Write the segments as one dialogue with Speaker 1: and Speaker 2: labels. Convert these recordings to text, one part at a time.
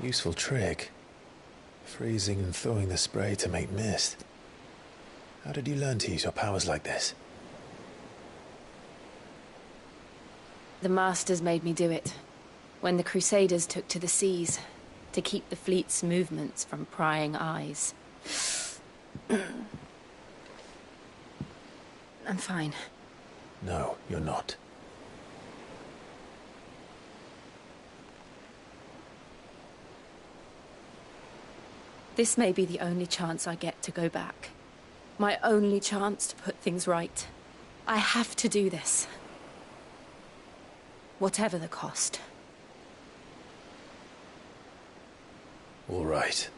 Speaker 1: Useful trick. Freezing and thawing the spray to make mist. How did you learn to use your powers like this?
Speaker 2: The Masters made me do it. When the Crusaders took to the seas, to keep the fleet's movements from prying eyes. I'm fine.
Speaker 1: No, you're not.
Speaker 2: This may be the only chance I get to go back. My only chance to put things right. I have to do this. Whatever the cost.
Speaker 1: All right.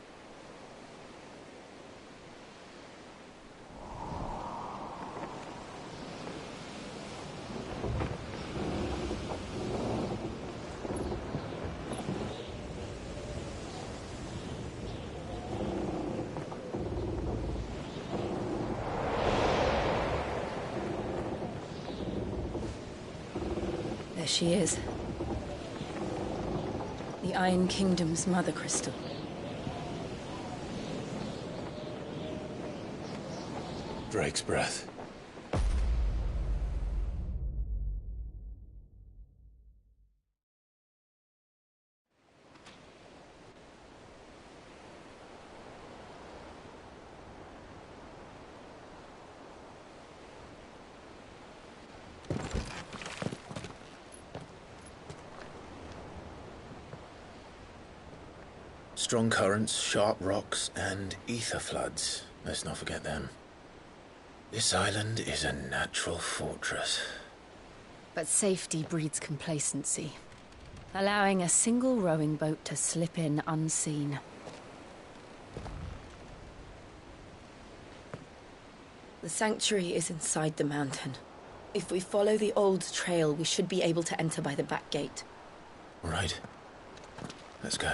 Speaker 2: There she is. The Iron Kingdom's Mother Crystal.
Speaker 1: Drake's breath. Strong currents, sharp rocks, and ether floods. Let's not forget them. This island is a natural fortress.
Speaker 2: But safety breeds complacency. Allowing a single rowing boat to slip in unseen. The sanctuary is inside the mountain. If we follow the old trail, we should be able to enter by the back gate.
Speaker 1: Right. Let's go.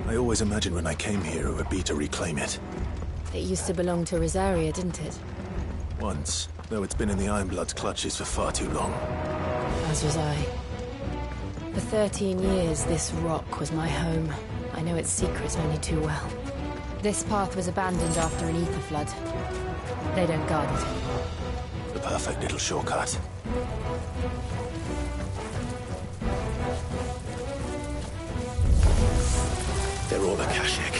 Speaker 1: I always imagined when I came here it would be to reclaim it.
Speaker 2: It used to belong to Rosaria, didn't it?
Speaker 1: Once, though it's been in the Ironblood's clutches for far too long.
Speaker 2: As was I. For 13 years, this rock was my home. I know its secrets only too well. This path was abandoned after an ether flood. They don't guard it.
Speaker 1: The perfect little shortcut. They're all Akashic.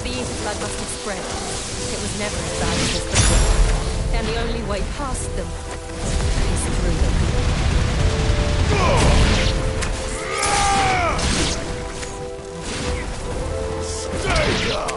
Speaker 2: The ether flood must have spread. It was never as bad as this before. And the only way past them is through them.
Speaker 1: Stay down!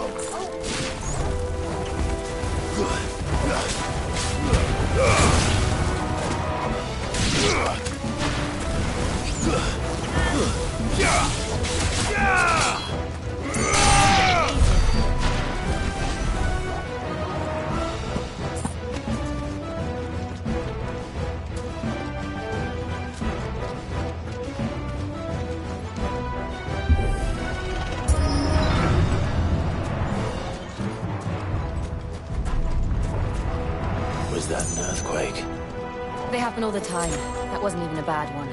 Speaker 1: Was that an earthquake?
Speaker 2: They happen all the time. That wasn't even a bad one.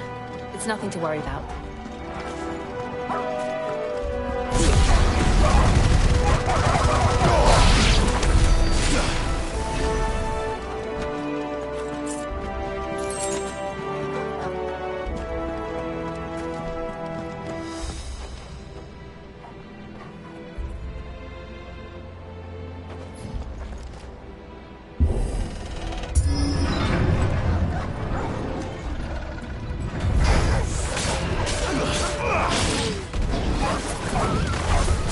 Speaker 2: It's nothing to worry about.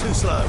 Speaker 1: Too slow.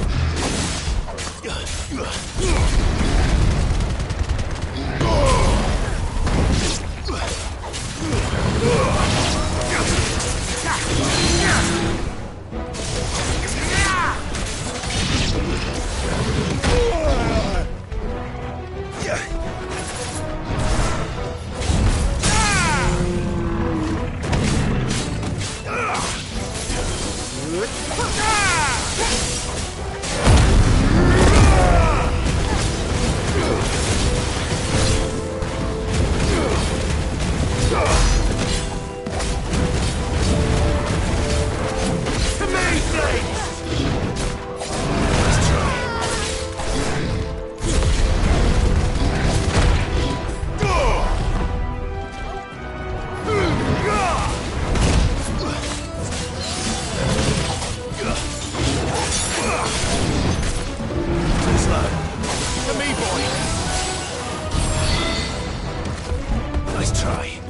Speaker 1: Nice try.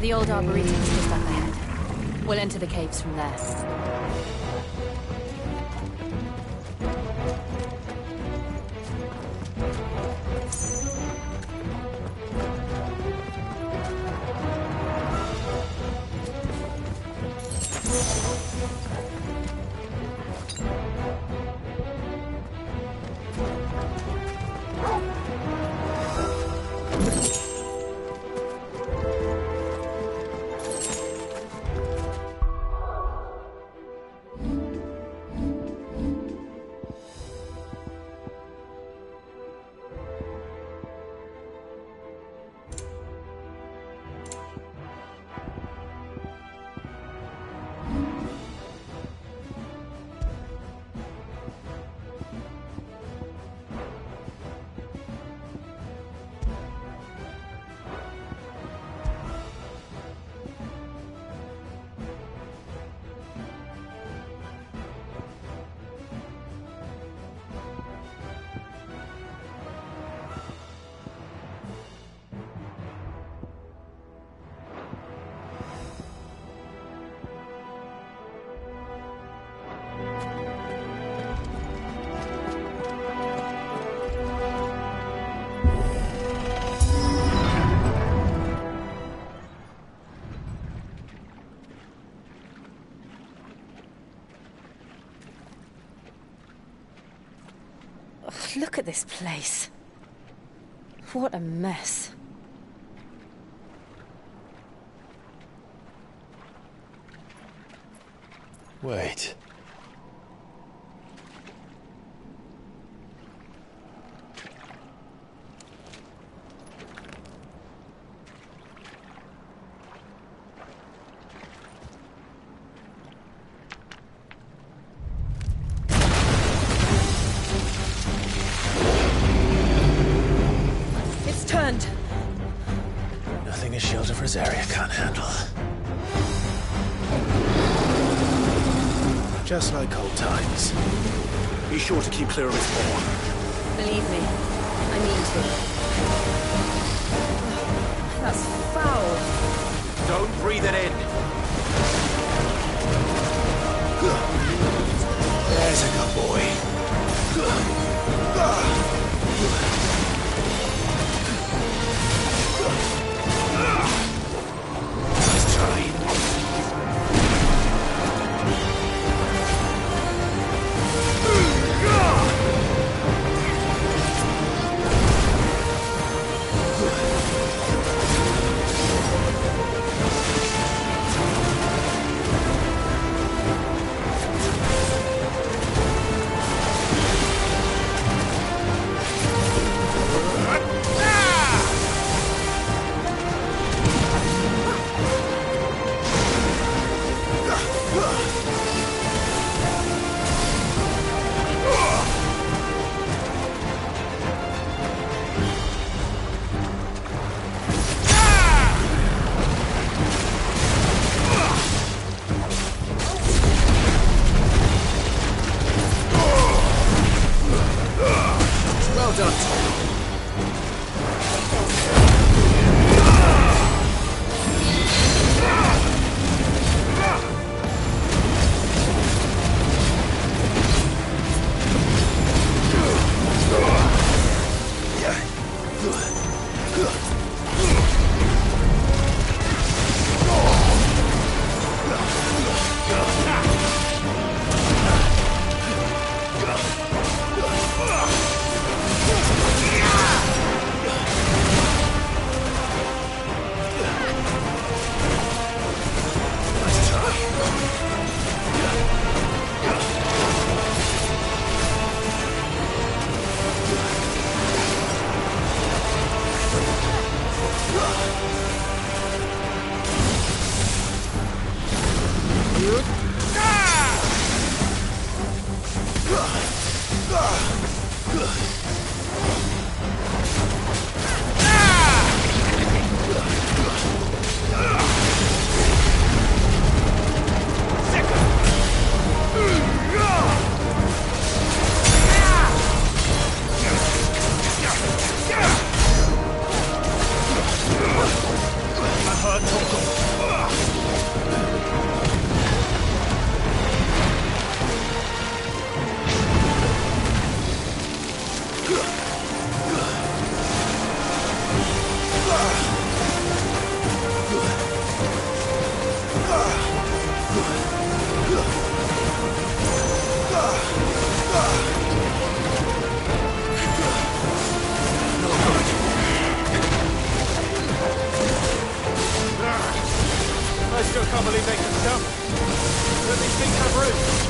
Speaker 2: The old arboretum is just up ahead. We'll enter the caves from there. Look at this place. What a mess.
Speaker 1: Wait.
Speaker 2: Turned.
Speaker 1: Nothing a shelter for his area can't handle. Just like old times. Be sure to keep clear of its paw.
Speaker 2: Believe me, I mean to. That's foul.
Speaker 1: Don't breathe it in. There's a good boy. Nice try.
Speaker 3: I still can't believe they can jump. But these things have roots.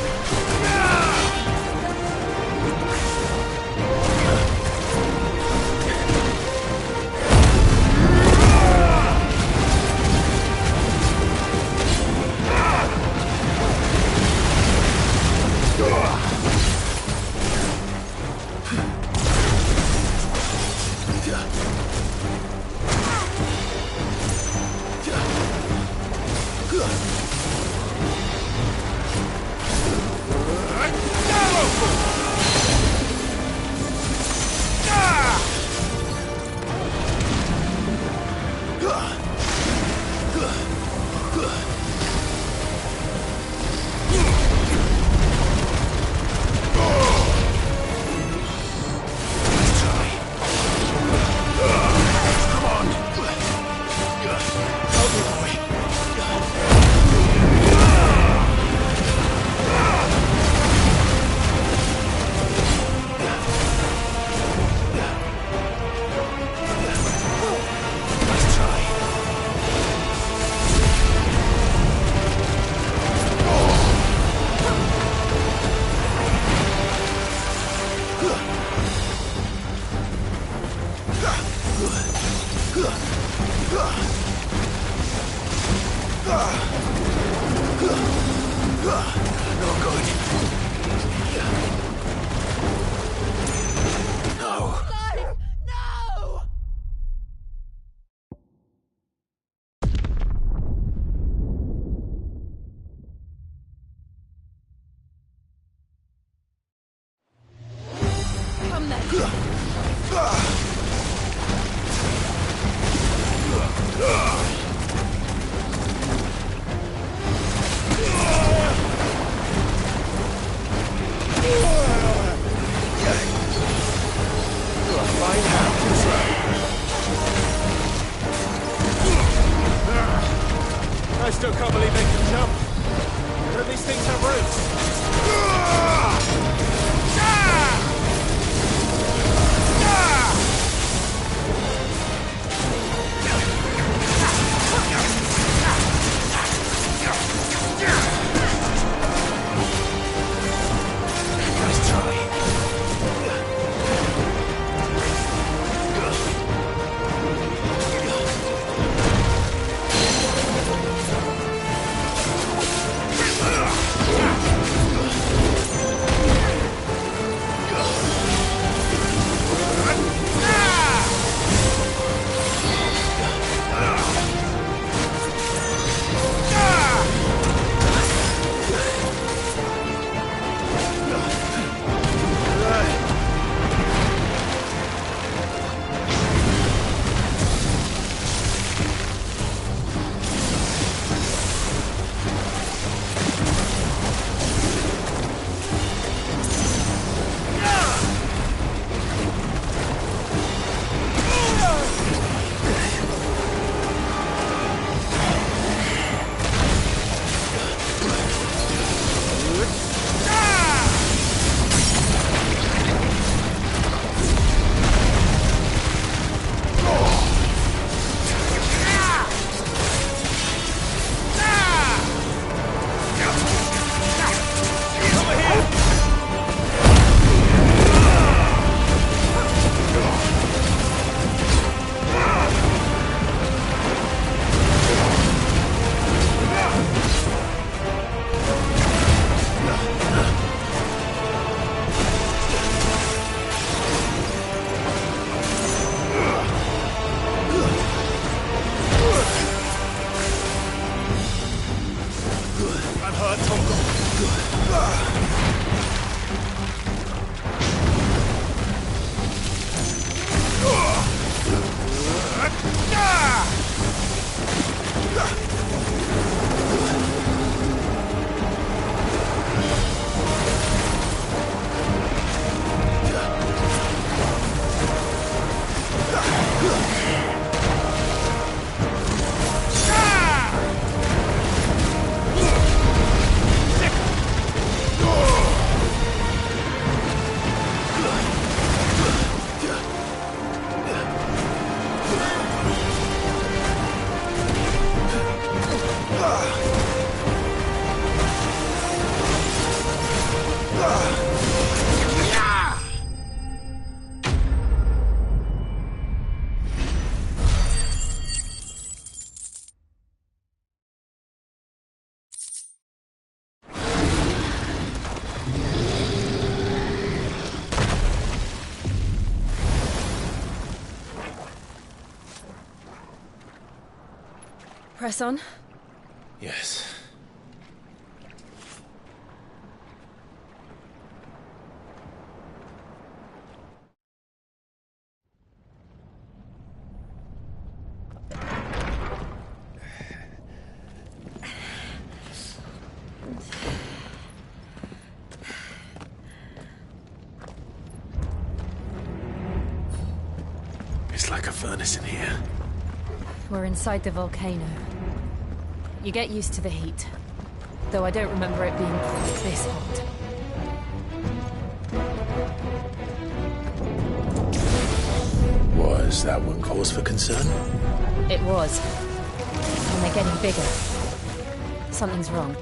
Speaker 3: I still can't believe they can jump. But these things have roots.
Speaker 2: Press on.
Speaker 1: Yes. It's like a furnace in here.
Speaker 2: We're inside the volcano. You get used to the heat. Though I don't remember it being quite this hot.
Speaker 1: Was that one cause for concern?
Speaker 2: It was. And they're getting bigger. Something's wrong.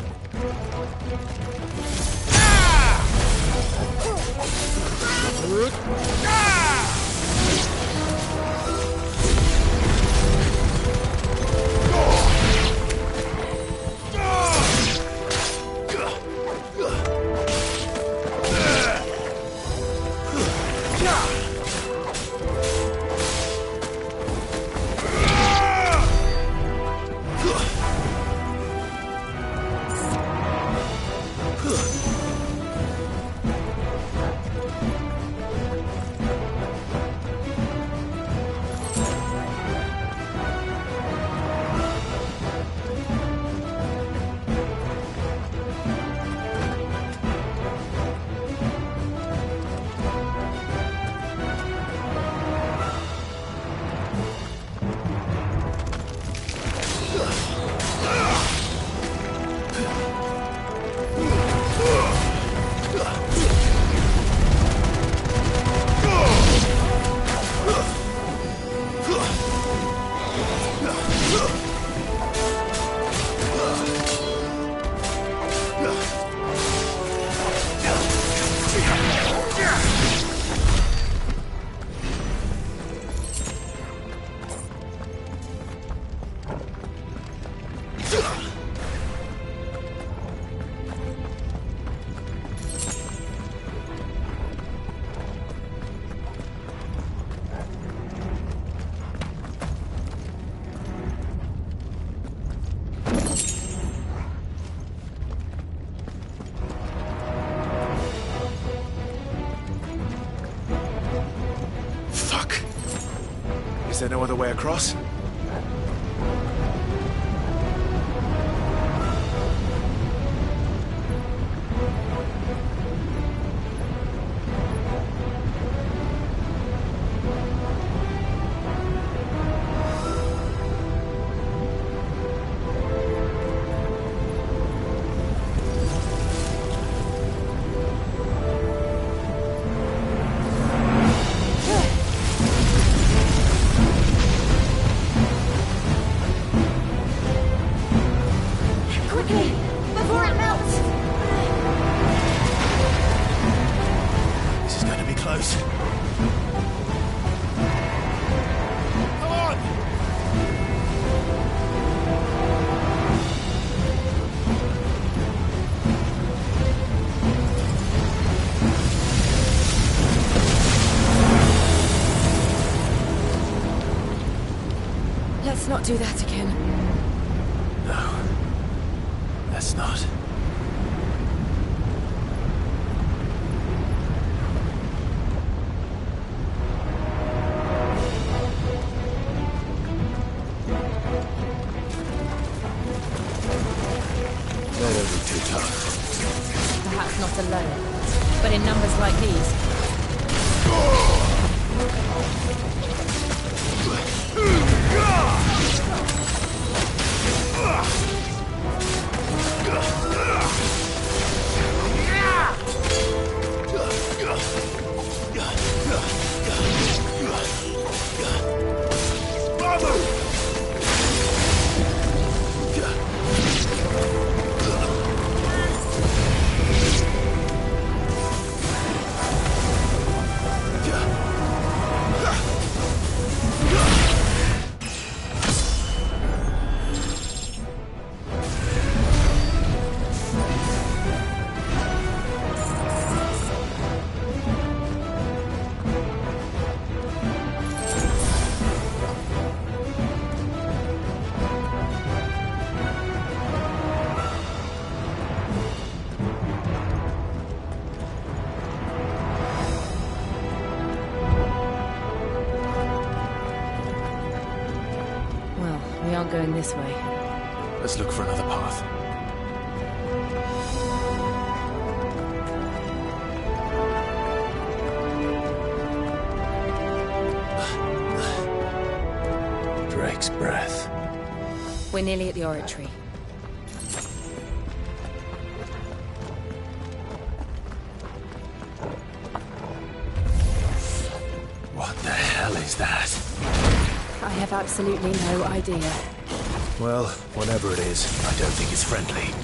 Speaker 3: Is there no other way across?
Speaker 2: Let's not do that again.
Speaker 1: No. Let's not. They'll be too tough.
Speaker 2: Perhaps not alone, but in numbers like these. We aren't going this way.
Speaker 3: Let's look for another path.
Speaker 1: Drake's breath.
Speaker 2: We're nearly at the oratory.
Speaker 1: What the hell is that?
Speaker 2: I have absolutely no idea.
Speaker 3: Well, whatever it is, I don't think it's friendly.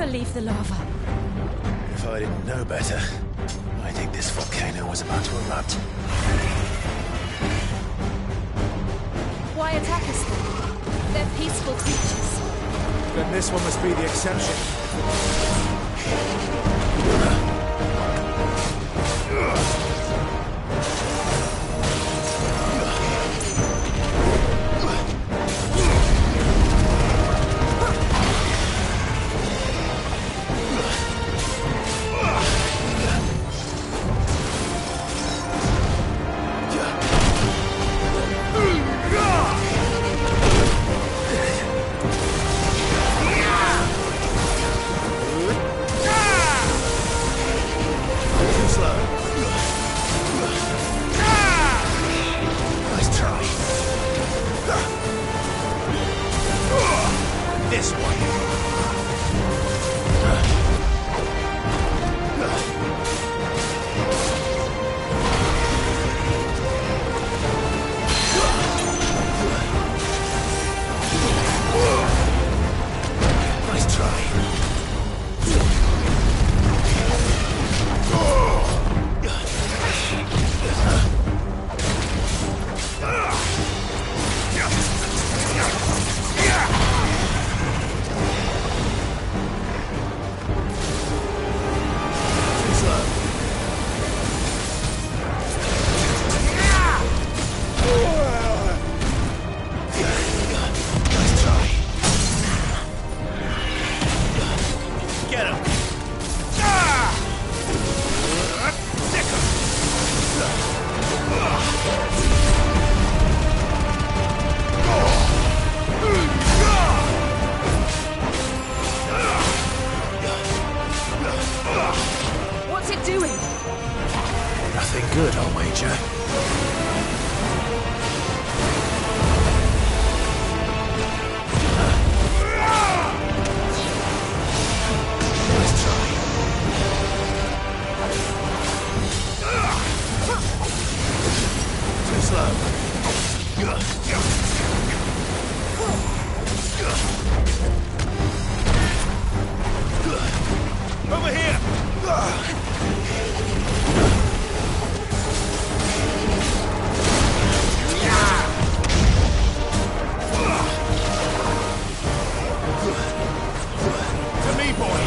Speaker 2: Leave the lava.
Speaker 1: If I didn't know better, I think this volcano was about to erupt.
Speaker 2: Why attack us then? They're peaceful creatures.
Speaker 3: Then this one must be the exception. Over here! To me, boy!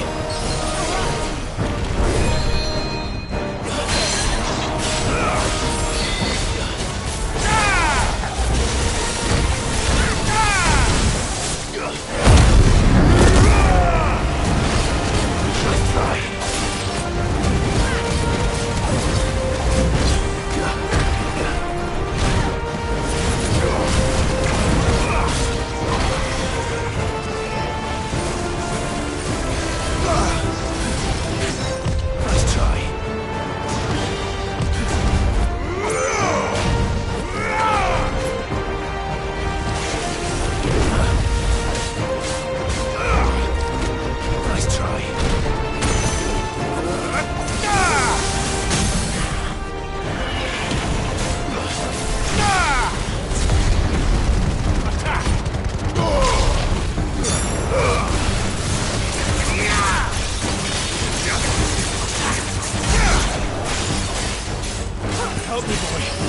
Speaker 3: Help me, boy.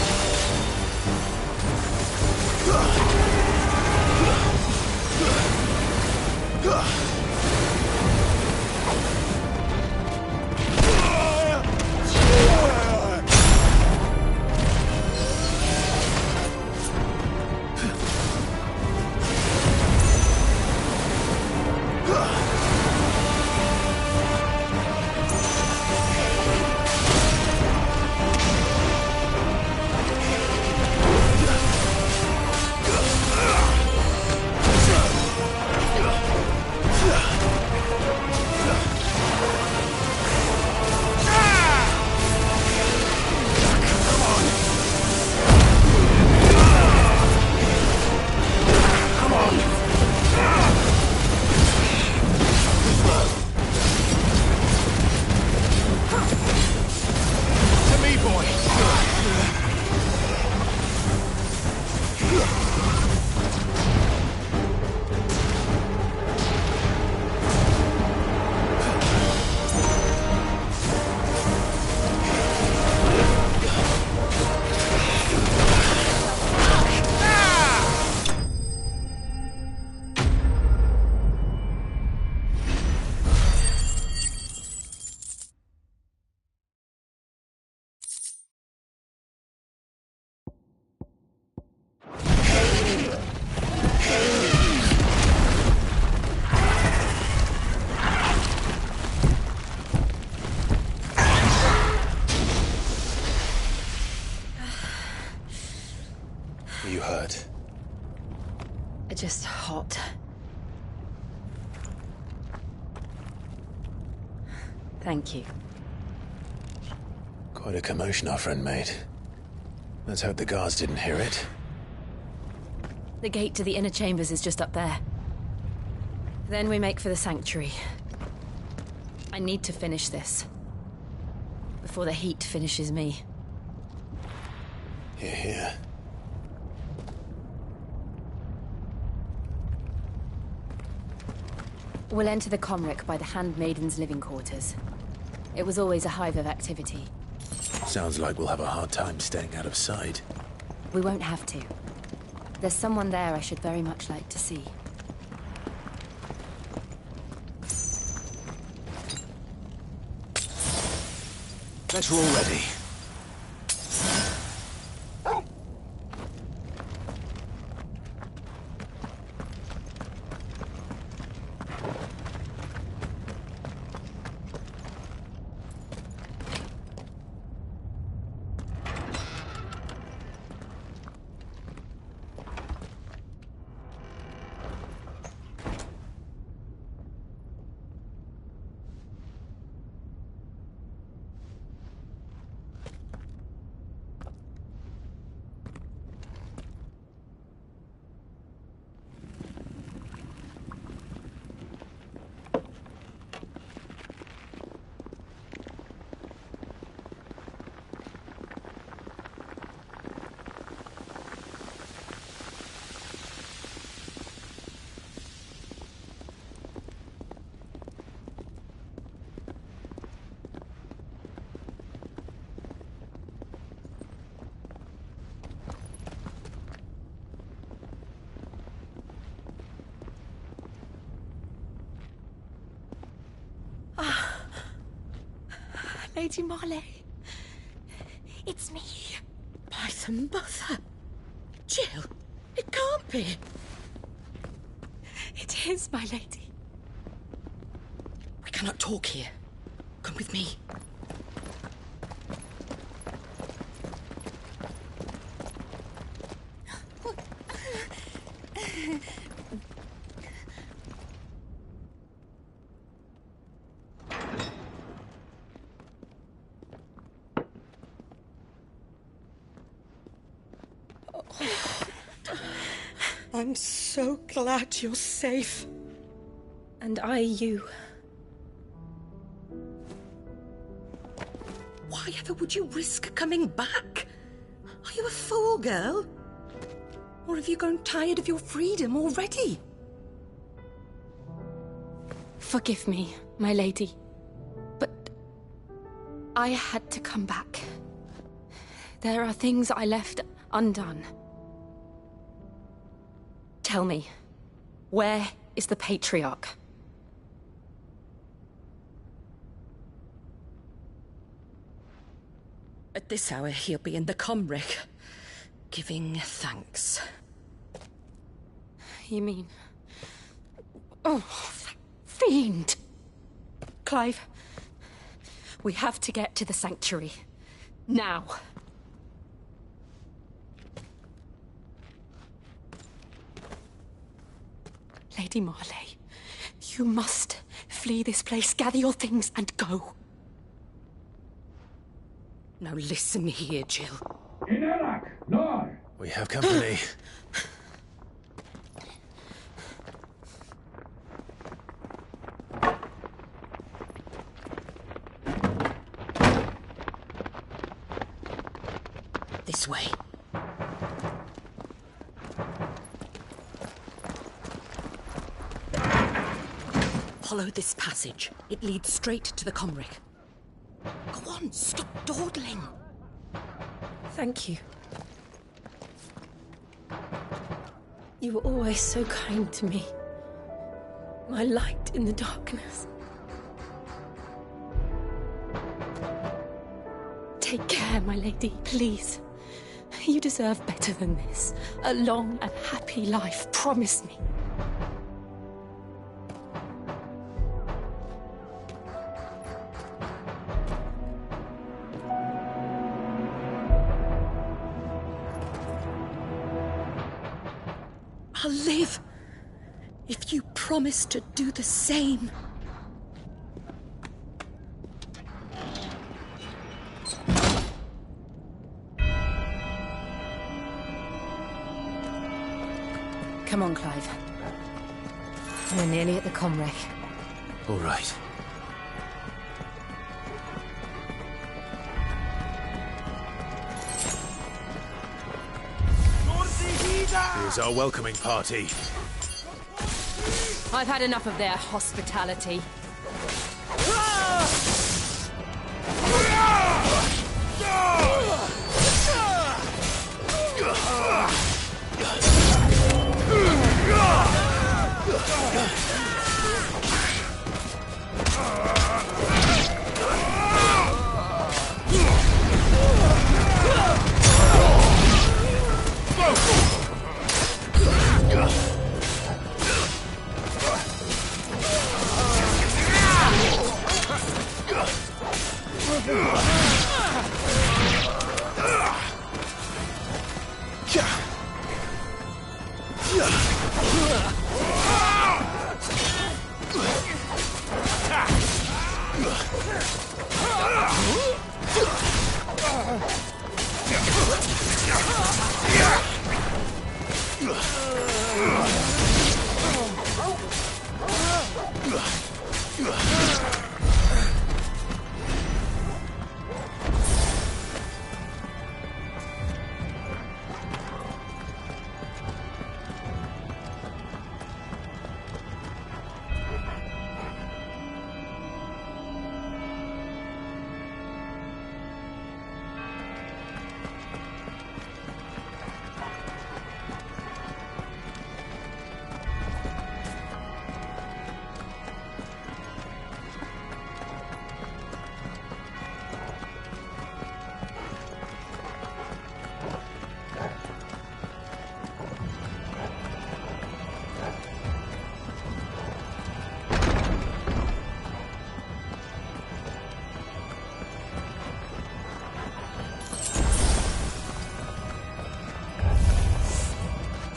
Speaker 1: You hurt?
Speaker 2: Just hot. Thank you.
Speaker 1: Quite a commotion our friend made. Let's hope the guards didn't hear it.
Speaker 2: The gate to the inner chambers is just up there. Then we make for the sanctuary. I need to finish this. Before the heat finishes me.
Speaker 1: Hear, hear.
Speaker 2: We'll enter the Comric by the Handmaiden's living quarters. It was always a hive of activity.
Speaker 1: Sounds like we'll have a hard time staying out of sight.
Speaker 2: We won't have to. There's someone there I should very much like to see.
Speaker 3: Let's roll ready.
Speaker 2: Lady Marley. It's me.
Speaker 4: By the mother. Jill, it can't be.
Speaker 2: It is, my lady.
Speaker 4: We cannot talk here. Come with me. I'm so glad you're safe.
Speaker 2: And I you.
Speaker 4: Why ever would you risk coming back? Are you a fool, girl? Or have you grown tired of your freedom already?
Speaker 2: Forgive me, my lady. But I had to come back. There are things I left undone. Tell me, where is the Patriarch?
Speaker 4: At this hour, he'll be in the Comric, giving thanks.
Speaker 2: You mean... Oh, that fiend! Clive, we have to get to the sanctuary. Now. Lady Marley, you must flee this place, gather your things, and go.
Speaker 4: Now listen here, Jill.
Speaker 5: In Iraq, Lord!
Speaker 1: We have company.
Speaker 4: This way. Follow this passage. It leads straight to the Comric. Go on, stop dawdling.
Speaker 2: Thank you. You were always so kind to me. My light in the darkness. Take care, my lady, please. You deserve better than this. A long and happy life, promise me.
Speaker 4: I'll live if you promise to do the same.
Speaker 2: Come on, Clive. We're nearly at the Comric.
Speaker 1: All right. Here's our welcoming party.
Speaker 2: I've had enough of their hospitality.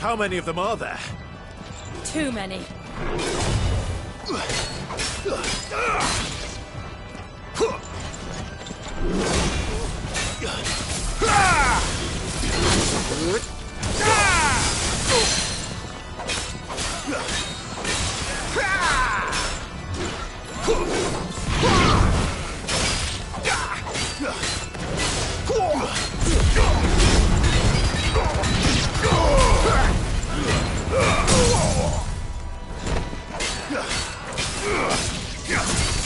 Speaker 3: How many of them are there?
Speaker 2: Too many.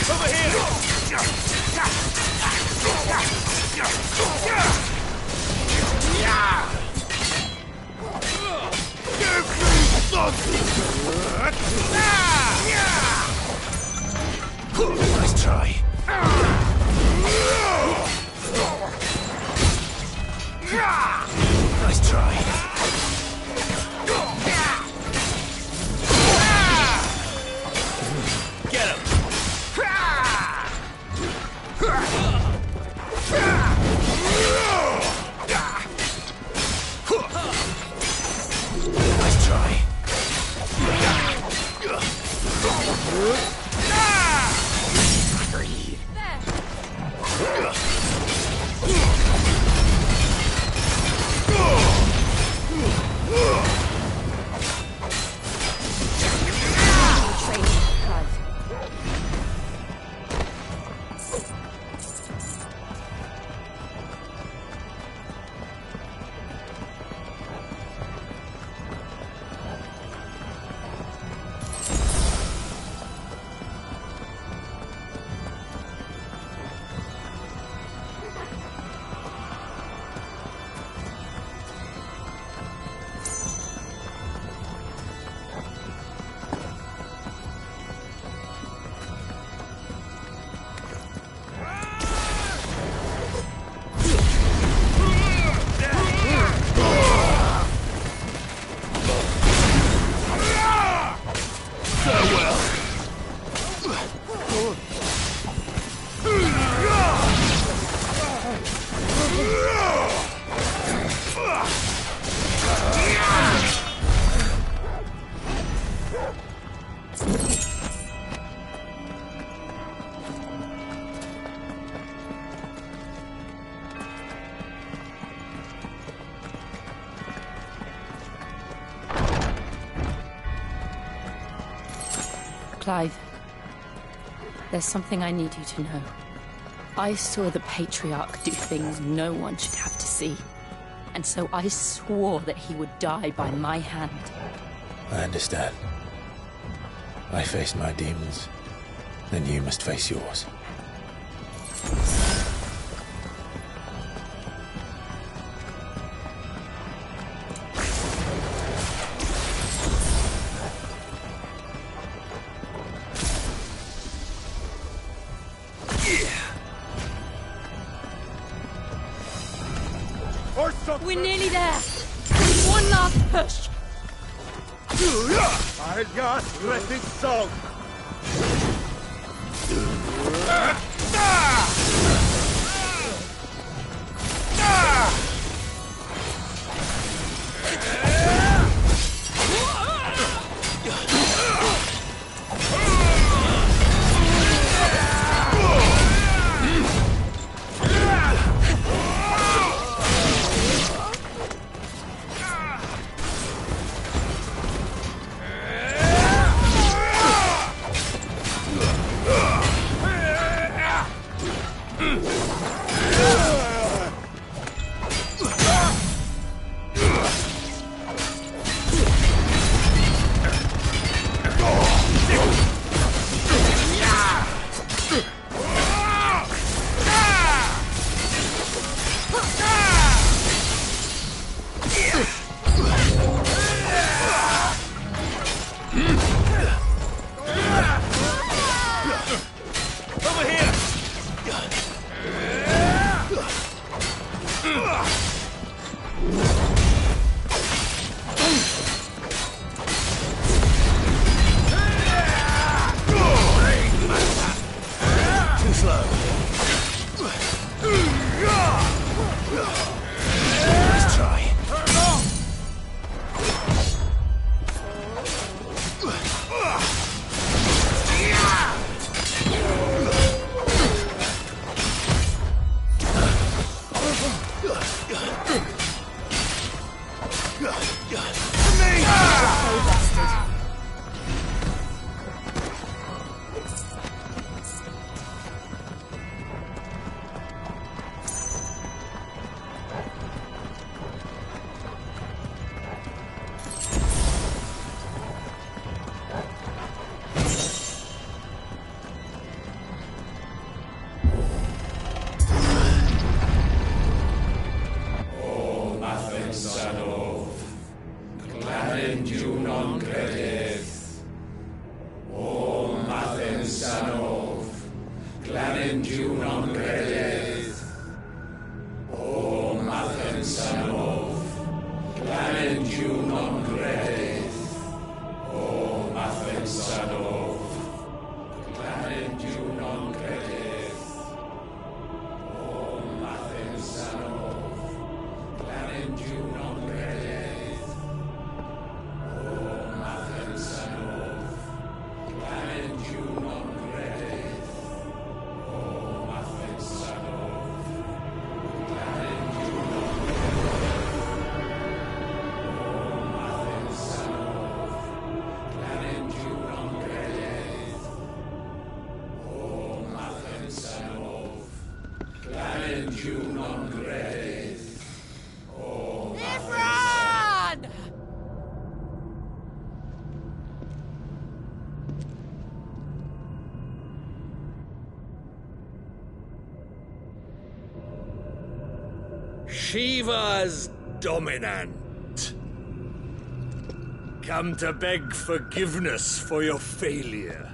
Speaker 3: Over here! Nice try. Nice try. Get him! Nice try.
Speaker 2: Clive, there's something I need you to know. I saw the Patriarch do things no one should have to see. And so I swore that he would die by my hand.
Speaker 1: I understand. I faced my demons, then you must face yours.
Speaker 2: We're nearly there! One last push!
Speaker 3: I'll just let it soak.
Speaker 5: credith. O Mathen Sanov, Glanendu non credith. O Mathen Sanov, Glanendu non credith. O Mathen Sanov, Glanendu non credith. O Mathen Sanov, Glanendu non credith. O Mathen Sanov, Glanendu non credith. O Mathen Sanov, Glanendu non credith. O Mathen Sanov, Glanendu non credith. O
Speaker 2: Ifran!
Speaker 3: Shiva's dominant. Come to beg forgiveness for your failure.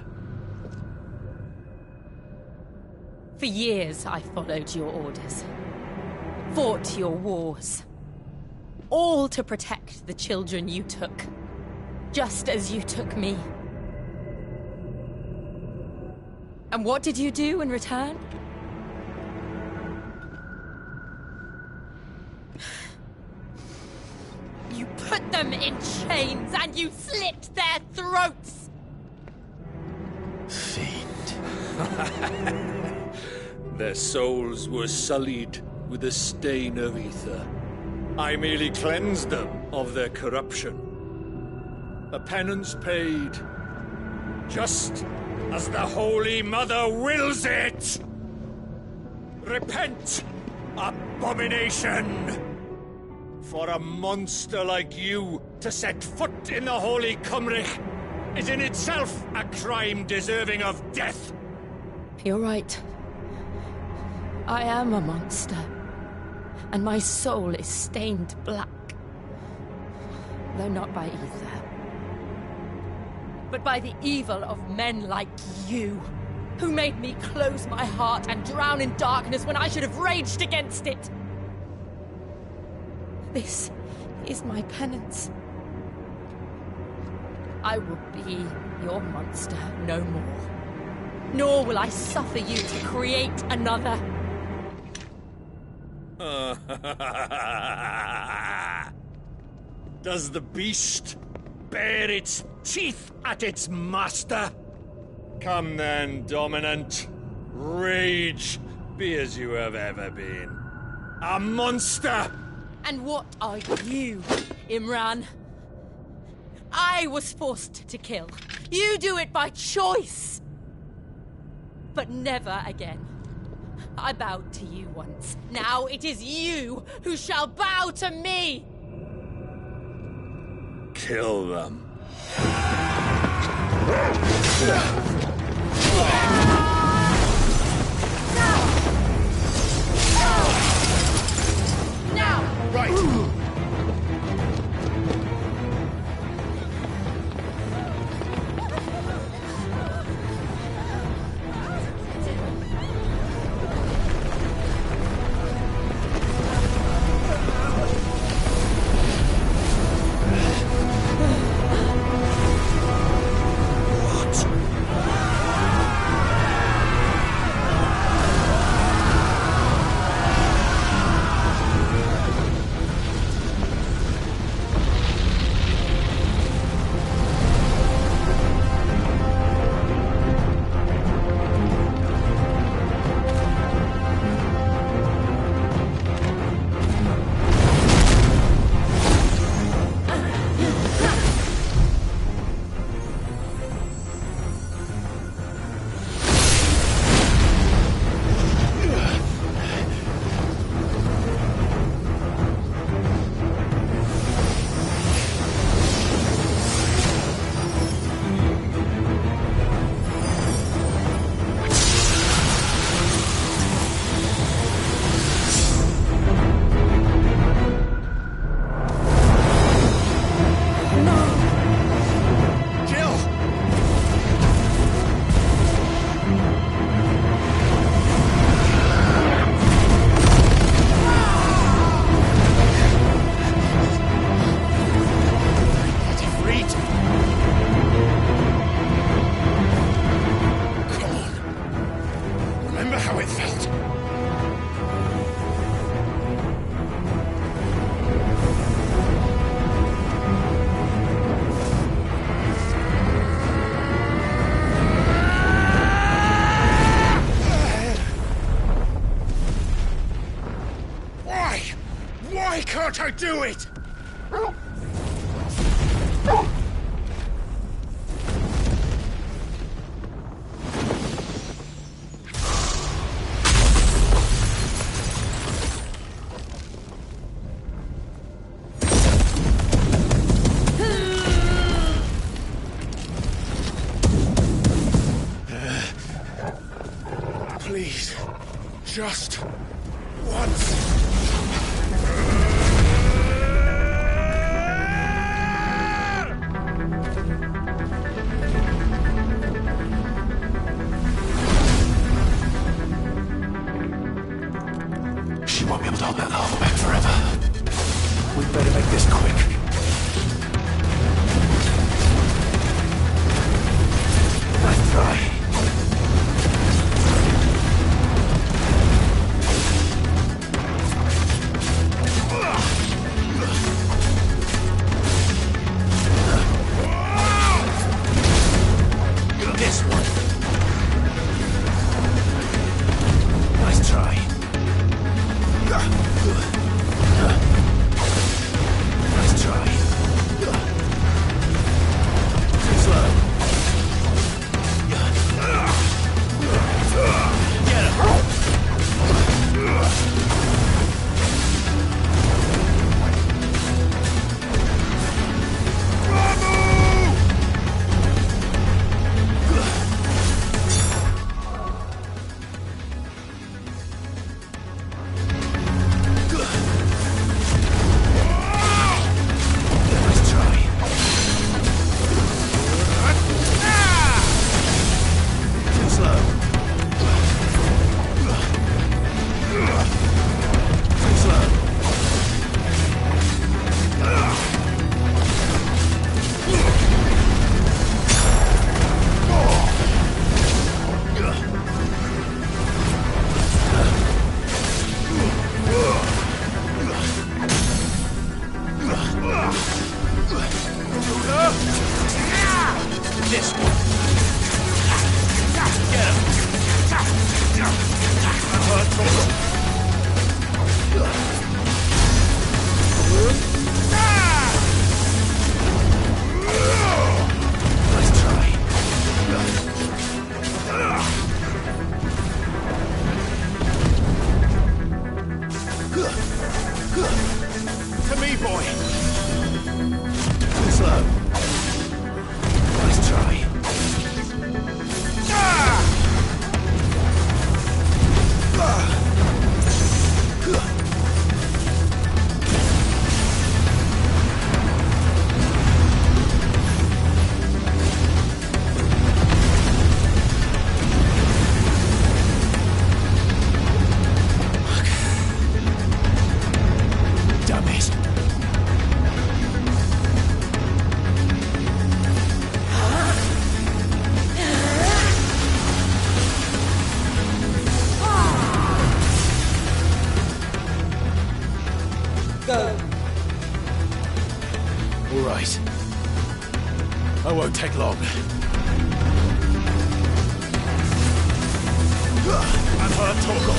Speaker 2: For years I followed your orders. Fought your wars. All to protect the children you took. Just as you took me. And what did you do in return? You put them in chains and you slit their throats!
Speaker 1: Fiend.
Speaker 3: Their souls were sullied with the stain of ether. I merely cleansed them of their corruption. A penance paid, just as the Holy Mother wills it! Repent, abomination! For a monster like you to set foot in the Holy Cymric is in itself a crime deserving of death!
Speaker 2: You're right. I am a monster. And my soul is stained black. Though not by ether. But by the evil of men like you, who made me close my heart and drown in darkness when I should have raged against it. This is my penance. I will be your monster no more. Nor will I suffer you to create another.
Speaker 3: Does the beast bare its teeth at its master? Come then, dominant. Rage, be as you have ever been. A monster!
Speaker 2: And what are you, Imran? I was forced to kill. You do it by choice. But never again. I bowed to you once. Now it is you who shall bow to me!
Speaker 3: Kill them.
Speaker 2: Now!
Speaker 3: Right! do it! Please, just once.
Speaker 1: She won't be able to hold that lava back forever. We'd better make this quick. Nice try. This one. Nice try. Nice try. Too slow. Get him. Nice try. Too slow. Too slow. This one. Get him. I've heard trouble. Nice try. To me, boy. Too slow. Nice try. Dummies. All right. I won't take long. I've heard Torgal.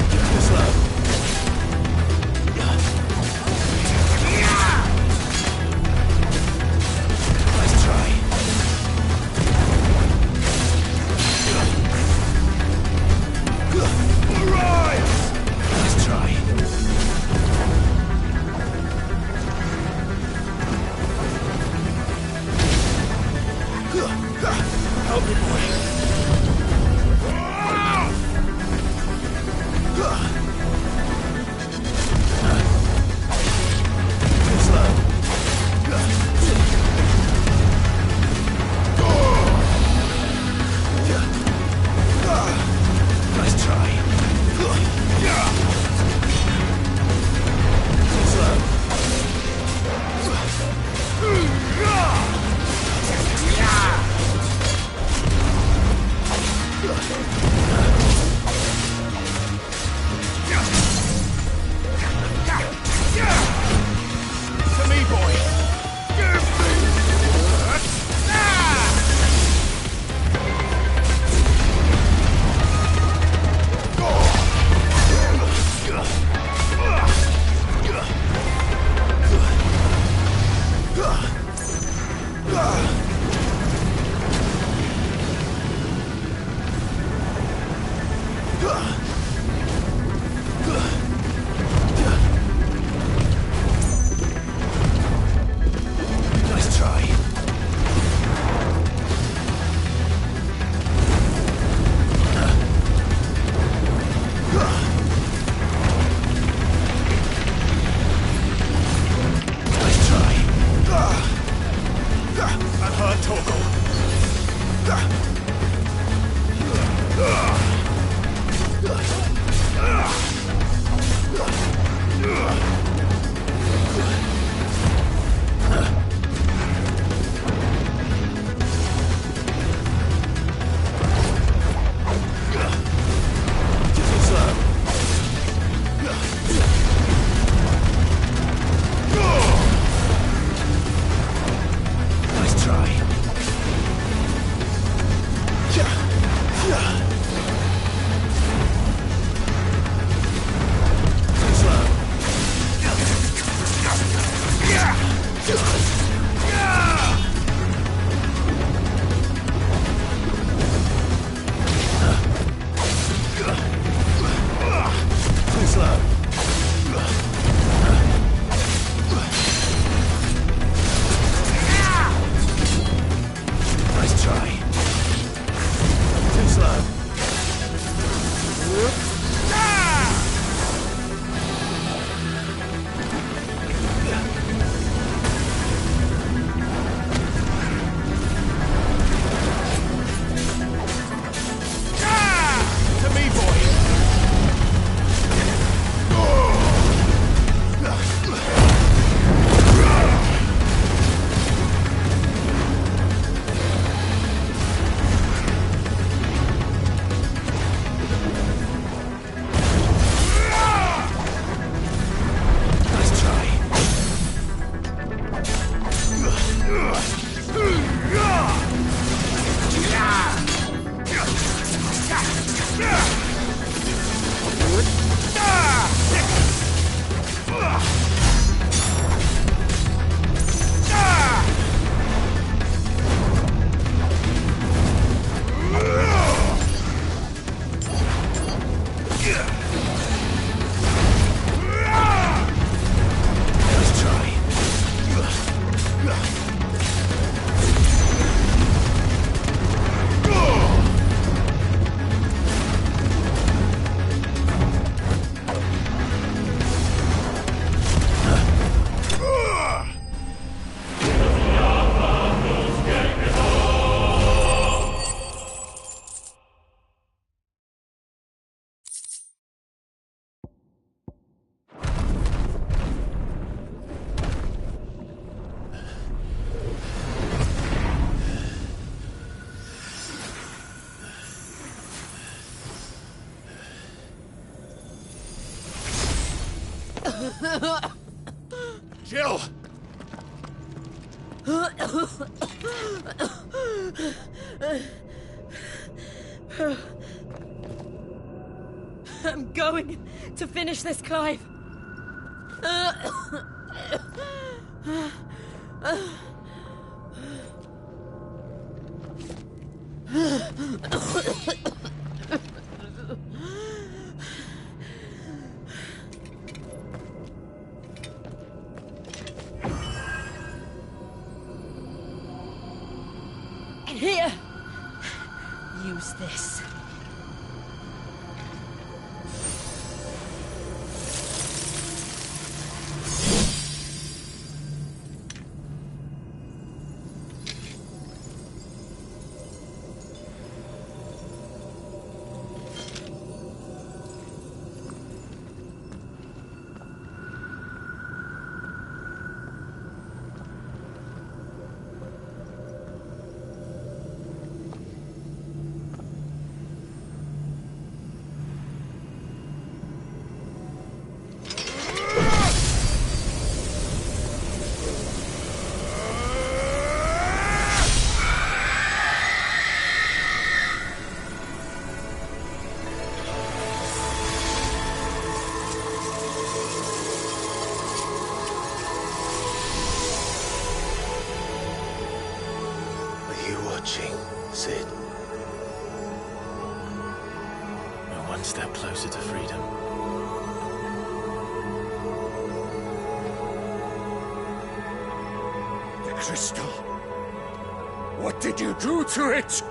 Speaker 1: Too slow. Nice try. All right. Nice try. Nice try.
Speaker 3: Jill!
Speaker 2: I'm going to finish this, Clive. Here. Use this.
Speaker 1: watching, Sid. We're one step closer to freedom.
Speaker 3: The crystal. What did you do to it?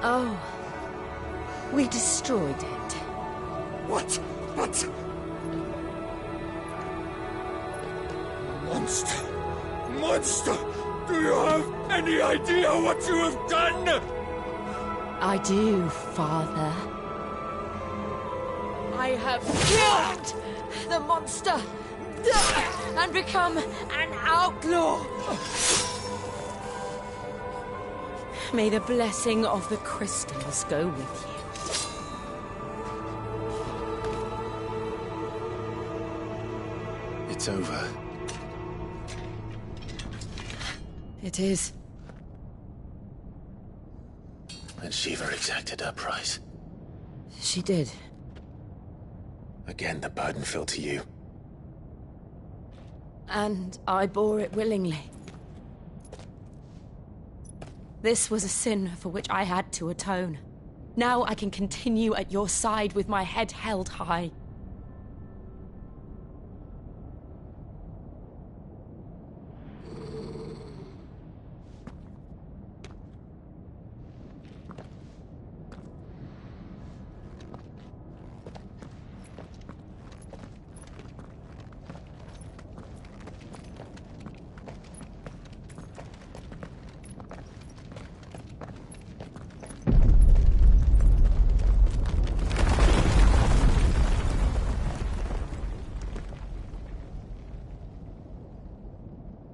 Speaker 2: Oh. We destroyed it.
Speaker 3: What? Monster! Monster! Do you have any idea what you have done?
Speaker 2: I do, Father. I have killed the monster and become an outlaw. May the blessing of the crystals go with you.
Speaker 1: It's over.
Speaker 2: It is.
Speaker 1: And Shiva exacted her price.
Speaker 2: She did.
Speaker 1: Again, the burden fell to you.
Speaker 2: And I bore it willingly. This was a sin for which I had to atone. Now I can continue at your side with my head held high.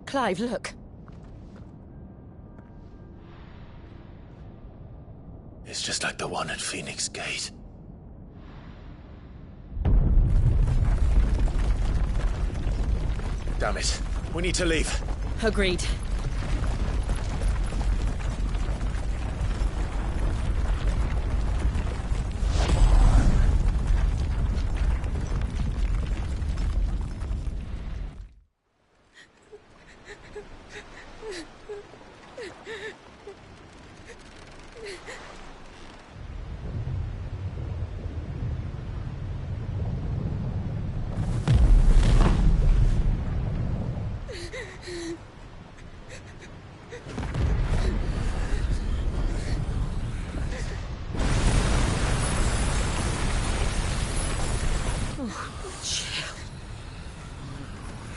Speaker 2: Clive, look.
Speaker 1: It's just like the one at Phoenix Gate. Damn it. We need to leave.
Speaker 2: Agreed.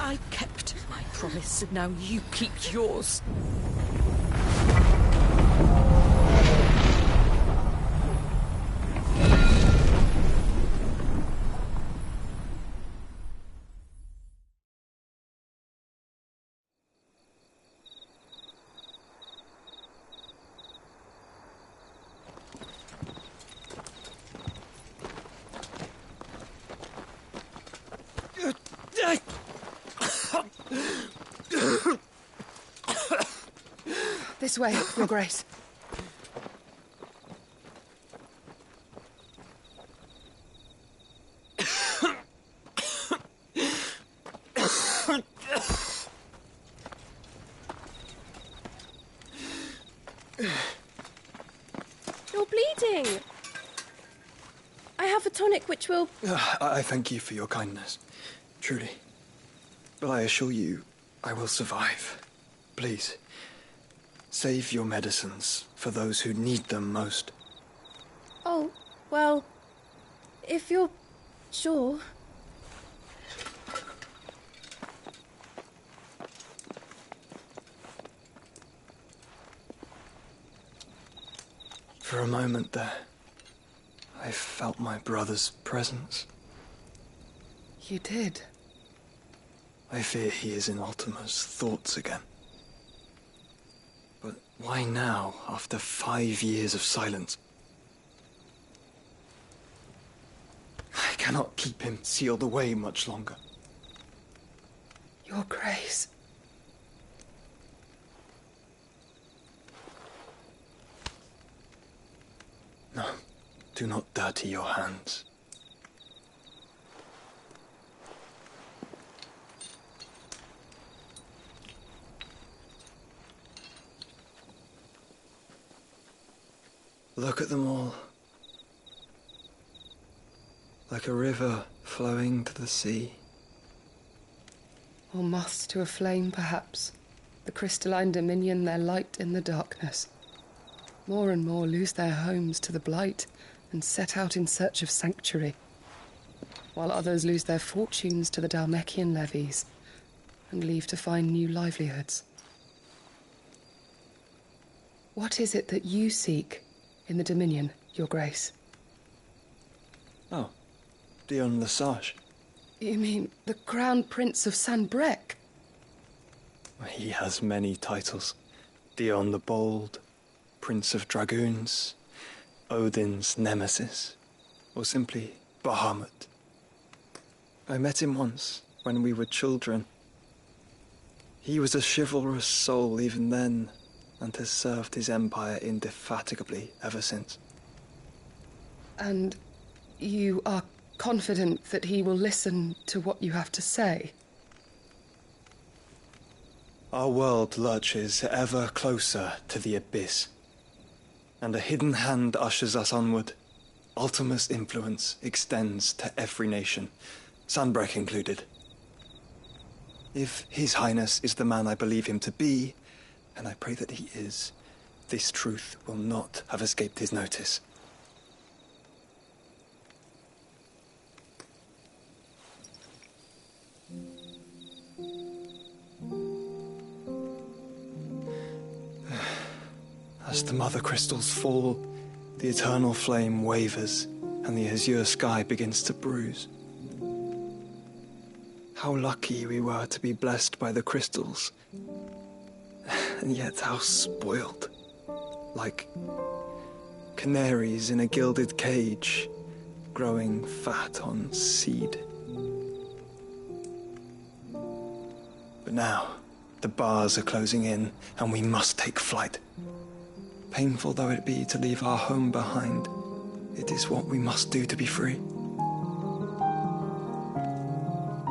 Speaker 2: I kept my promise, and now you keep yours. This way, Your Grace.
Speaker 6: You're bleeding. I have a tonic which will...
Speaker 7: I thank you for your kindness, truly. But I assure you, I will survive. Please, save your medicines for those who need them most.
Speaker 6: Oh, well, if you're sure...
Speaker 7: For a moment there, I felt my brother's presence.
Speaker 6: You did?
Speaker 7: I fear he is in Ultima's thoughts again. But why now, after 5 years of silence? I cannot keep him sealed away much longer.
Speaker 6: Your Grace.
Speaker 7: No, do not dirty your hands. Look at them all. Like a river flowing to the sea.
Speaker 8: Or moths to a flame, perhaps. The crystalline dominion their light in the darkness. More and more lose their homes to the blight and set out in search of sanctuary, while others lose their fortunes to the Dhalmekian levies and leave to find new livelihoods. What is it that you seek in the Dominion, Your Grace?
Speaker 7: Oh, Dion Lesage.
Speaker 8: You mean the Crown Prince of Sanbreque?
Speaker 7: He has many titles. Dion the Bold, Prince of Dragoons, Odin's Nemesis, or simply Bahamut. I met him once, when we were children. He was a chivalrous soul even then, and has served his empire indefatigably ever since.
Speaker 8: And you are confident that he will listen to what you have to say?
Speaker 7: Our world lurches ever closer to the abyss, and a hidden hand ushers us onward. Ultima's influence extends to every nation, Sanbreque included. If His Highness is the man I believe him to be, and I pray that he is, this truth will not have escaped his notice. As the mother crystals fall, the eternal flame wavers, and the azure sky begins to bruise. How lucky we were to be blessed by the crystals, and yet how spoiled. Like canaries in a gilded cage, growing fat on seed. But now, the bars are closing in, and we must take flight. Painful though it be to leave our home behind, it is what we must do to be free.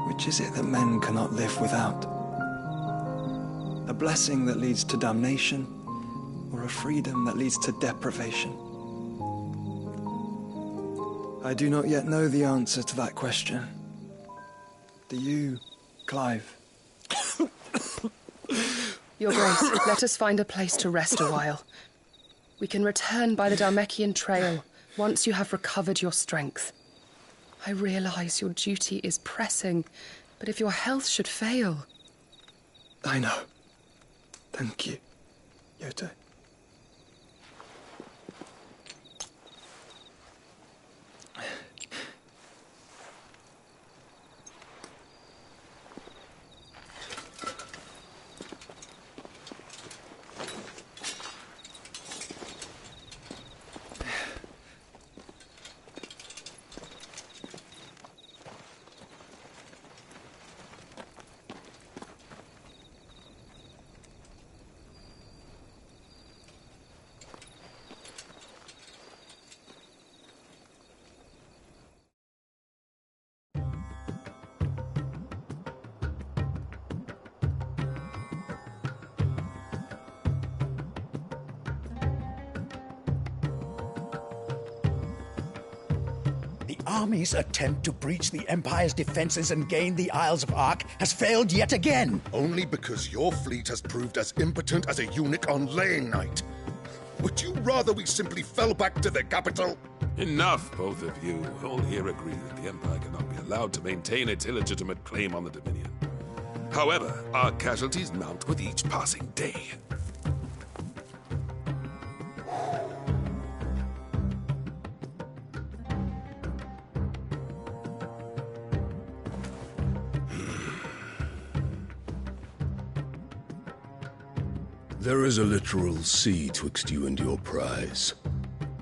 Speaker 7: Which is it that men cannot live without? A blessing that leads to damnation, or a freedom that leads to deprivation? I do not yet know the answer to that question. Do you, Clive?
Speaker 8: Your Grace, let us find a place to rest a while. We can return by the Dhalmekian trail once you have recovered your strength. I realize your duty is pressing, but if your health should fail...
Speaker 7: I know. Thank you, Yote.
Speaker 9: Army's attempt to breach the Empire's defenses and gain the Isles of Ark has failed yet again.
Speaker 10: Only because your fleet has proved as impotent as a eunuch on laying night. Would you rather we simply fell back to the capital?
Speaker 5: Enough, both of you. All here agree that the Empire cannot be allowed to maintain its illegitimate claim on the Dominion. However, our casualties mount with each passing day.
Speaker 11: There is a literal sea twixt you and your prize.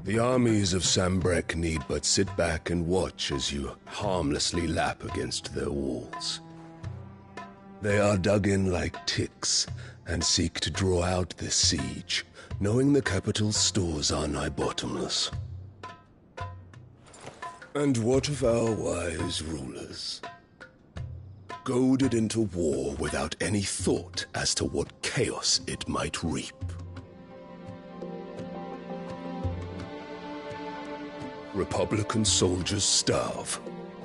Speaker 11: The armies of Sanbreque need but sit back and watch as you harmlessly lap against their walls. They are dug in like ticks and seek to draw out this siege, knowing the capital's stores are nigh bottomless. And what of our wise rulers? Goaded into war without any thought as to what chaos it might reap. Republican soldiers starve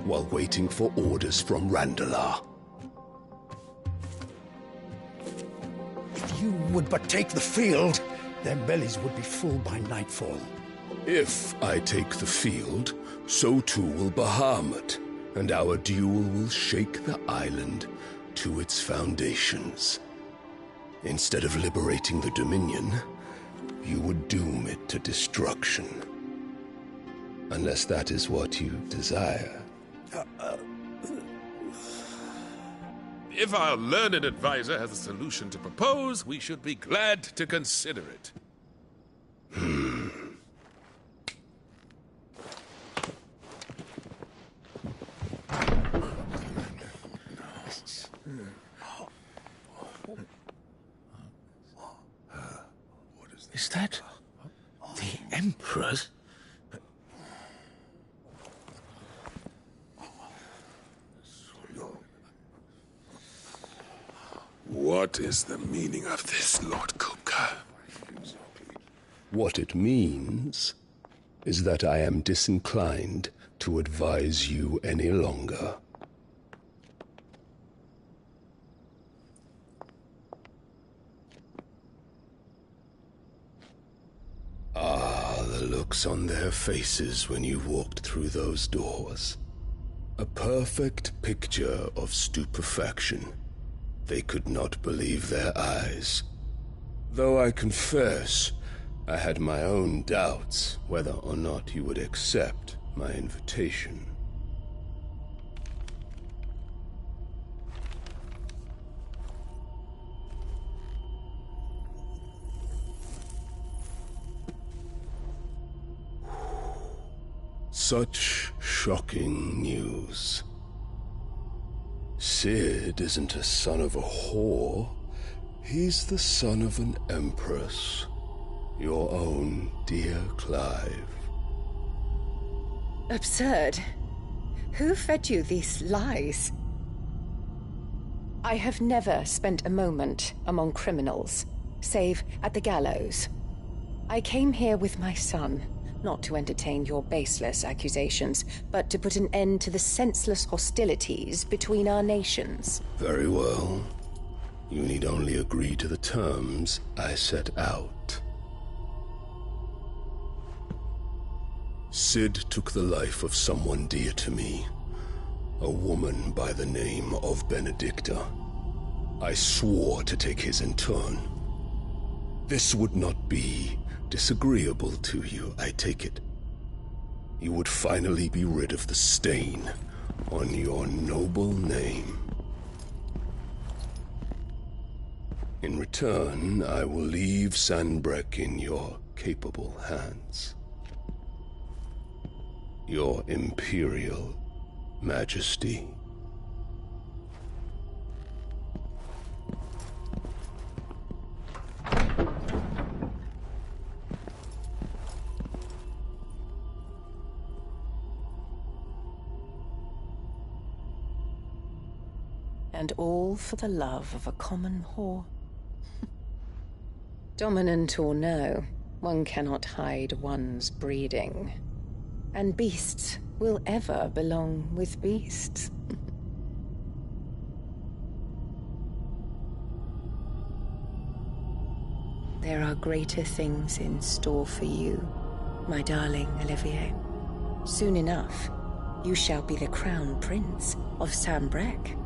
Speaker 11: while waiting for orders from Randalar.
Speaker 9: If you would but take the field, their bellies would be full by nightfall.
Speaker 11: If I take the field, so too will Bahamut, and our duel will shake the island to its foundations. Instead of liberating the Dominion, you would doom it to destruction. Unless that is what you desire.
Speaker 5: If our learned advisor has a solution to propose, we should be glad to consider it.
Speaker 1: Is that the Emperor's?
Speaker 5: What is the meaning of this, Lord Kupka?
Speaker 11: What it means is that I am disinclined to advise you any longer. The looks on their faces when you walked through those doors. A perfect picture of stupefaction. They could not believe their eyes. Though I confess, I had my own doubts whether or not you would accept my invitation. Such shocking news. Sid isn't a son of a whore. He's the son of an empress. Your own dear Clive.
Speaker 4: Absurd. Who fed you these lies?
Speaker 12: I have never spent a moment among criminals, save at the gallows. I came here with my son, not to entertain your baseless accusations, but to put an end to the senseless hostilities between our nations.
Speaker 11: Very well. You need only agree to the terms I set out. Sid took the life of someone dear to me, a woman by the name of Benedicta. I swore to take his in turn. This would not be disagreeable to you, I take it. You would finally be rid of the stain on your noble name. In return, I will leave Sanbreque in your capable hands. Your Imperial Majesty.
Speaker 12: And all for the love of a common whore. Dominant or no, one cannot hide one's breeding. And beasts will ever belong with beasts. There are greater things in store for you, my darling Olivier. Soon enough, you shall be the crown prince of Sanbreque.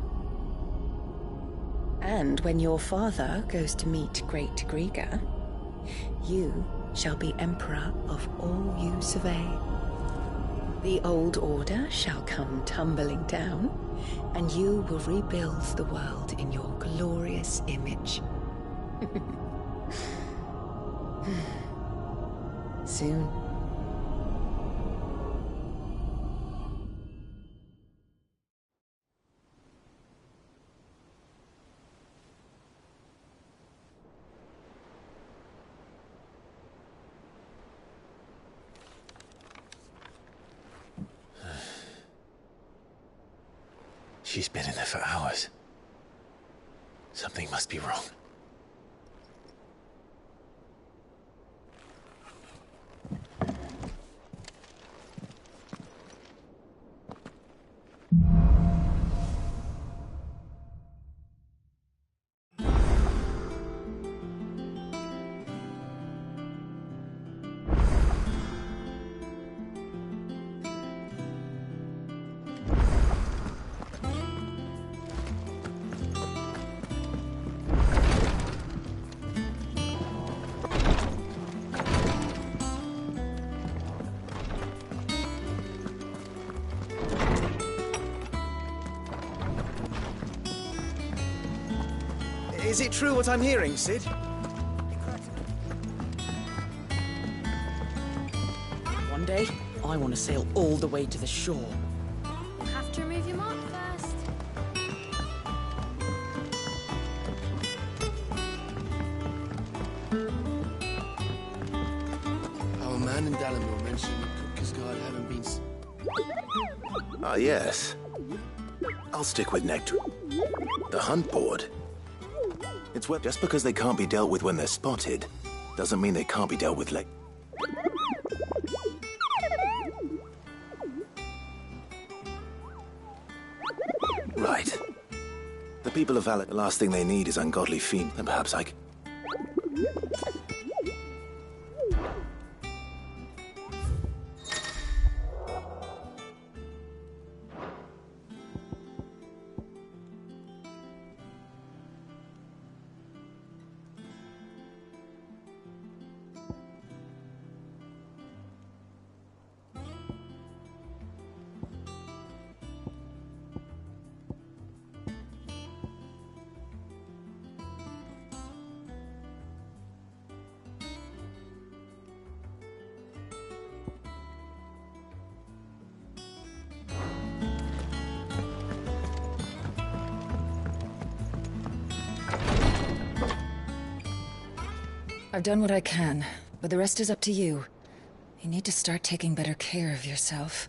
Speaker 12: And when your father goes to meet Great Griga, you shall be emperor of all you survey. The old order shall come tumbling down, and you will rebuild the world in your glorious image. Soon.
Speaker 1: She's been in there for hours. Something must be wrong.
Speaker 13: Is it true what I'm hearing, Cid?
Speaker 14: One day, I want to sail all the way to the shore.
Speaker 2: You have to remove your mark first.
Speaker 15: Our man in Dalamore mentioned that Cooper's Guard haven't been...
Speaker 1: Ah, yes. I'll stick with Nectar. The hunt board. It's well, just because they can't be dealt with when they're spotted, doesn't mean they can't be dealt with like... Right. The people of Valor, the last thing they need is ungodly fiend, and perhaps I...
Speaker 4: I've done what I can, but the rest is up to you. You need to start taking better care of yourself.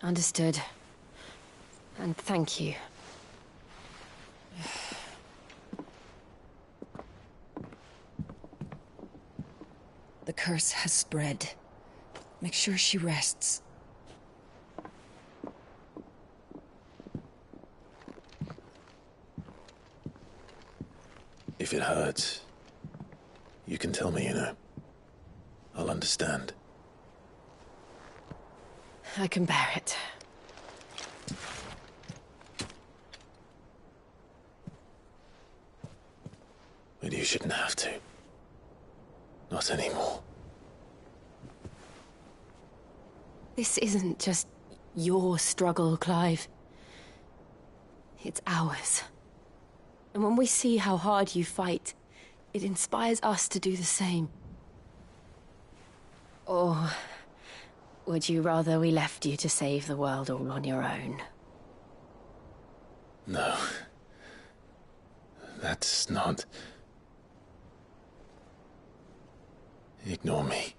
Speaker 2: Understood. And thank you.
Speaker 4: The curse has spread. Make sure she rests.
Speaker 1: If it hurts, you can tell me, you know. I'll understand.
Speaker 2: I can bear it.
Speaker 1: But you shouldn't have to. Not anymore.
Speaker 2: This isn't just your struggle, Clive. It's ours. And when we see how hard you fight, it inspires us to do the same. Or would you rather we left you to save the world all on your own?
Speaker 1: No. That's not... Ignore me.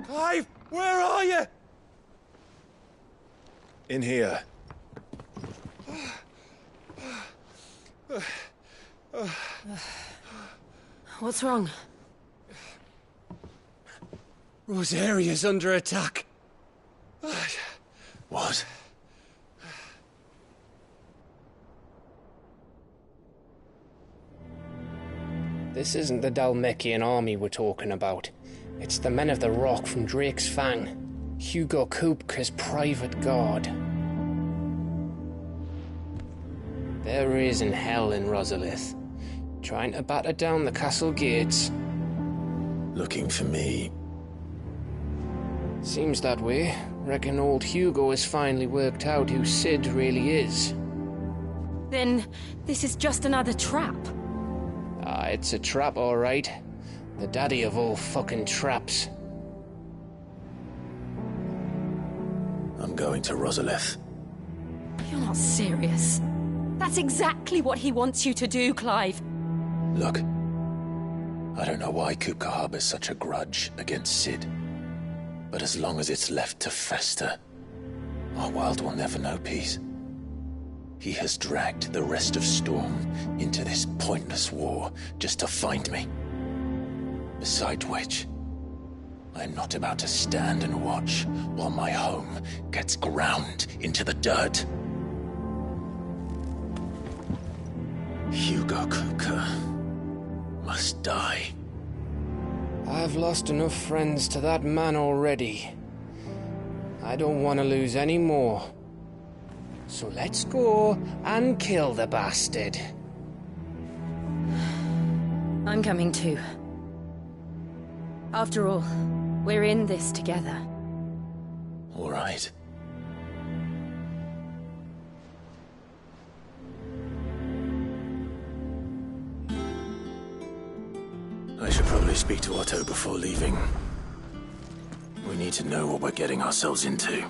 Speaker 13: Clive, where are you?
Speaker 1: In here.
Speaker 2: What's wrong?
Speaker 13: Rosaria's under attack.
Speaker 1: What?
Speaker 16: This isn't the Dalmekian army we're talking about. It's the men of the Rock from Drake's Fang. Hugo Kupka's private guard. There is in hell in Rosalith, trying to batter down the castle gates.
Speaker 1: Looking for me.
Speaker 16: Seems that way. Reckon old Hugo has finally worked out who Cid really is.
Speaker 2: Then this is just another trap.
Speaker 16: Ah, it's a trap, all right. The daddy of all fucking traps.
Speaker 1: I'm going to Rosalith.
Speaker 2: You're not serious. That's exactly what he wants you to do, Clive.
Speaker 1: Look, I don't know why Kupka harbors such a grudge against Cid. But as long as it's left to fester, our world will never know peace. He has dragged the rest of Storm into this pointless war just to find me. Besides which, I am not about to stand and watch while my home gets ground into the dirt. Hugo Kupka must die.
Speaker 16: I've lost enough friends to that man already. I don't want to lose any more. So let's go and kill the bastard.
Speaker 2: I'm coming too. After all, we're in this together.
Speaker 1: All right. I should probably speak to Otto before leaving. We need to know what we're getting ourselves into.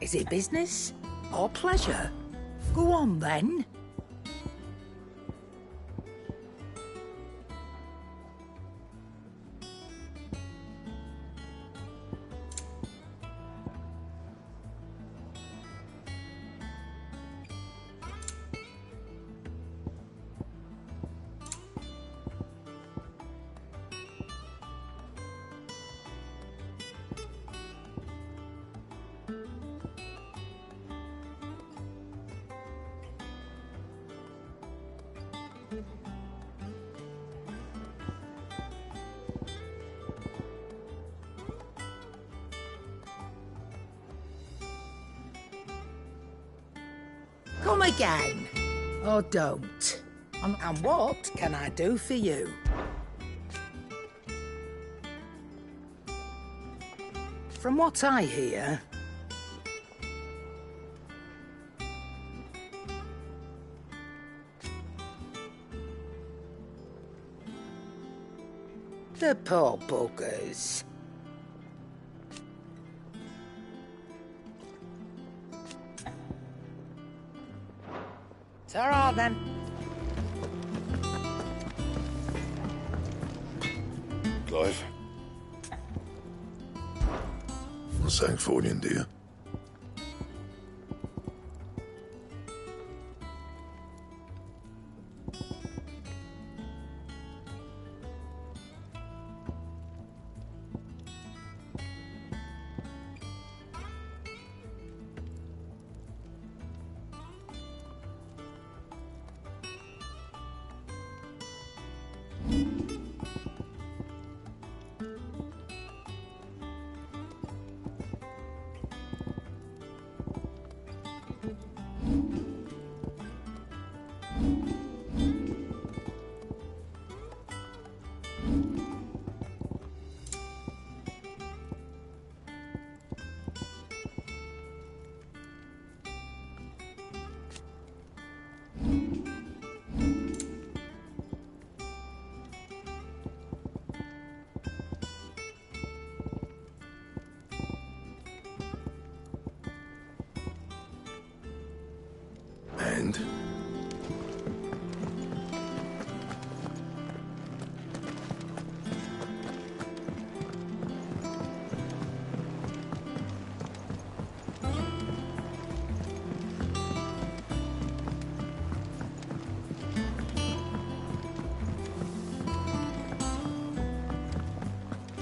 Speaker 9: Is it business or pleasure? Go on, then. Come again. Or don't. And what can I do for you? From what I hear, the poor buggers. Ta-ra, then.
Speaker 10: Clive. What's Sancfordian, dear? And?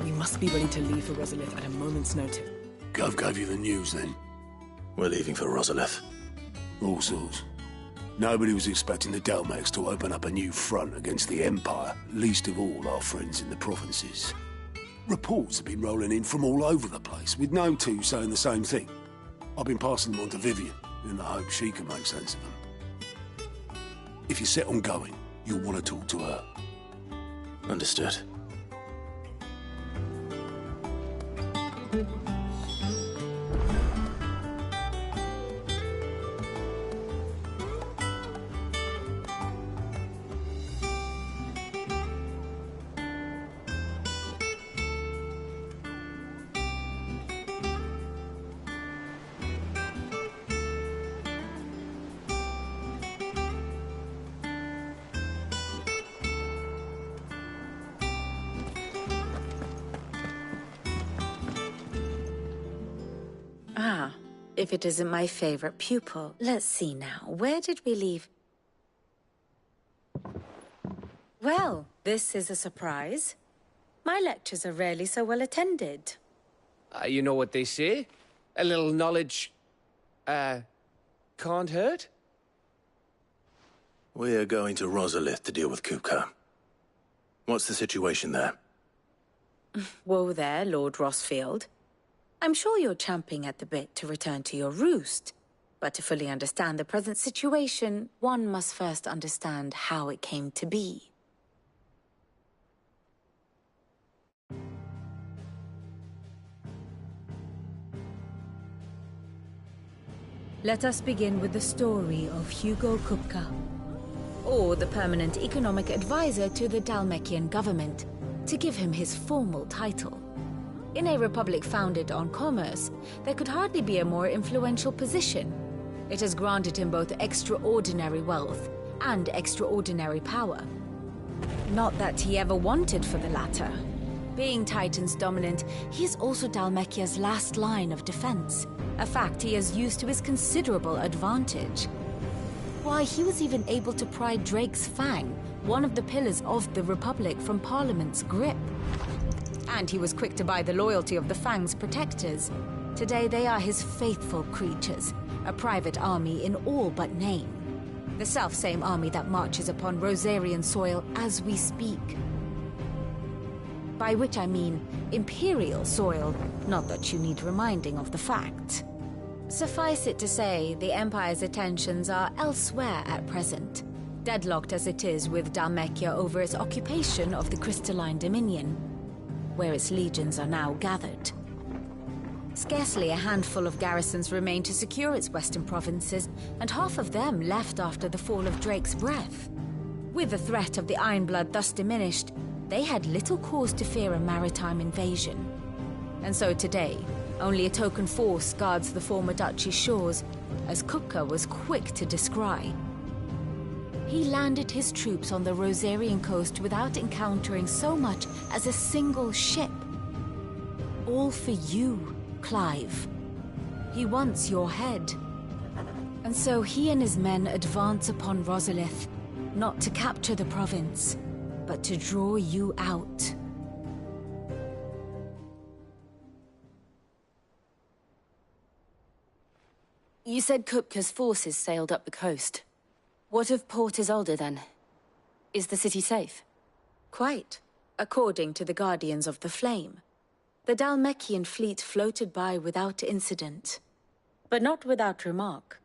Speaker 14: We must be ready to leave for Rosalith at a moment's notice.
Speaker 15: Gov gave you the news, then?
Speaker 1: We're leaving for Rosalith.
Speaker 15: All sorts. Nobody was expecting the Delmex to open up a new front against the Empire, least of all our friends in the provinces. Reports have been rolling in from all over the place, with no two saying the same thing. I've been passing them on to Vivian, in the hope she can make sense of them. If you're set on going, you'll want to talk to her.
Speaker 1: Understood.
Speaker 12: Ah, if it isn't my favorite pupil. Let's see now. Where did we leave? Well, this is a surprise. My lectures are rarely so well attended.
Speaker 16: You know what they say? A little knowledge, can't hurt?
Speaker 1: We're going to Rosalith to deal with Kupka. What's the situation there?
Speaker 12: Whoa there, Lord Rossfield. I'm sure you're champing at the bit to return to your roost. But to fully understand the present situation, one must first understand how it came to be. Let us begin with the story of Hugo Kupka, or the permanent economic advisor to the Dhalmekian government, to give him his formal title. In a republic founded on commerce, there could hardly be a more influential position. It has granted him both extraordinary wealth and extraordinary power. Not that he ever wanted for the latter. Being Titan's dominant, he is also Dhalmekia's last line of defense, a fact he has used to his considerable advantage. Why, he was even able to pry Drake's Fang, one of the pillars of the Republic, from Parliament's grip. And he was quick to buy the loyalty of the Fang's protectors. Today they are his faithful creatures, a private army in all but name. The self-same army that marches upon Rosarian soil as we speak. By which I mean Imperial soil, not that you need reminding of the fact. Suffice it to say, the Empire's attentions are elsewhere at present, deadlocked as it is with Dhalmekia over its occupation of the Crystalline Dominion, where its legions are now gathered. Scarcely a handful of garrisons remain to secure its western provinces, and half of them left after the fall of Drake's breath. With the threat of the Ironblood thus diminished, they had little cause to fear a maritime invasion. And so today, only a token force guards the former duchy's shores, as Kupka was quick to descry. He landed his troops on the Rosarian coast without encountering so much as a single ship. All for you, Clive. He wants your head. And so he and his men advance upon Rosalith, not to capture the province, but to draw you out.
Speaker 2: You said Kupka's forces sailed up the coast. What of Port Isolde, then? Is the city safe?
Speaker 12: Quite, according to the Guardians of the Flame. The Dhalmekian fleet floated by without incident. But not without remark.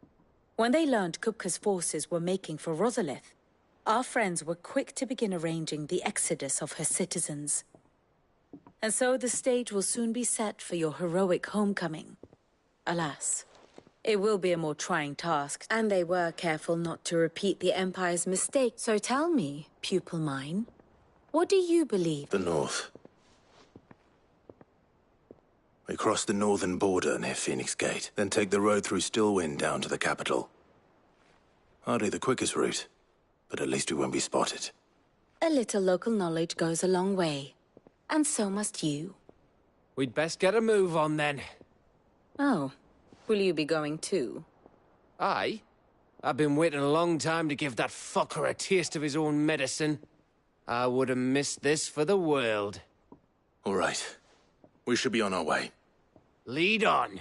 Speaker 12: When they learned Kupka's forces were making for Rosalith, our friends were quick to begin arranging the exodus of her citizens. And so the stage will soon be set for your heroic homecoming. Alas, it will be a more trying task, and they were careful not to repeat the Empire's mistake. So tell me, pupil mine, what do you believe?
Speaker 1: The north. We cross the northern border near Phoenix Gate, then take the road through Stillwind down to the capital. Hardly the quickest route, but at least we won't be spotted.
Speaker 12: A little local knowledge goes a long way. And so must you.
Speaker 16: We'd best get a move on, then.
Speaker 12: Oh. Will you be going too?
Speaker 16: Aye. I've been waiting a long time to give that fucker a taste of his own medicine. I would have missed this for the world.
Speaker 1: All right. We should be on our way.
Speaker 16: Lead on.